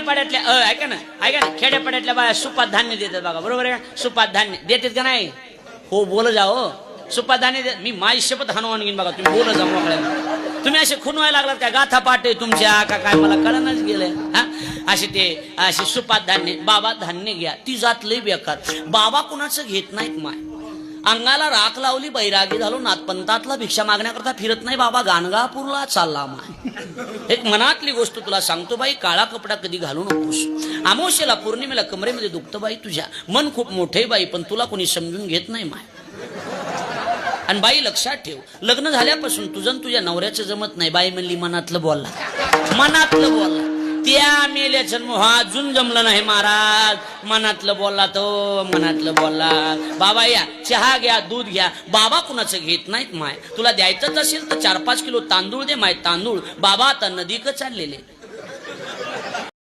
खेड्यापाड्यातल्या ऐका ना खेड्यापाड्यातल्या बाया सुपात धान्य देतात बघा, बरोबर आहे का? सुपात धान्य देतात का नाही? हो बोल जा हो. सुपात धान्य मी माझी शपथ हनुमान घेईन बघा, तुम्ही बोल जा मोकळ्या. तुम्ही असे खुनवायला लागलात काय? गाथा पाटे तुमच्या का काय मला कळणच गेलंय. हा असे सुपात धान्य. बाबा धान्य घ्या, ती जात लई बेकार. बाबा कुणाचं घेत नाहीत माय. अंगाला राख लावली बैरागी झालो नाथपंथातला भिक्षा मागण्याकरता फिरत नाही बाबा, गाणगापूरला चालला माय. एक मनातली गोष्ट तुला सांगतो बाई, काळा कपडा कधी घालू नकोस. अमावस्येला पौर्णिमेला कमरेमध्ये दुखतं बाई तुझ्या. मन खूप मोठे बाई, पण तुला कोणी समजून घेत नाही माय. आणि बाई लक्षात ठेव, लग्न झाल्यापासून तुझं तुझ्या नवऱ्याचं जमत नाही. बाई म्हणली मनातलं बोलला, मनातलं बोलला. त्या मेल्याचं मोहा अजून जमलं नाही महाराज. मनातलं बोलला तो, मनातलं बोलला. बाबा या चहा घ्या, दूध घ्या. बाबा कुणाचं घेत नाहीत माय. तुला द्यायचंच असेल तर 4-5 किलो तांदूळ दे माय, तांदूळ. बाबा आता नदीक चाललेले.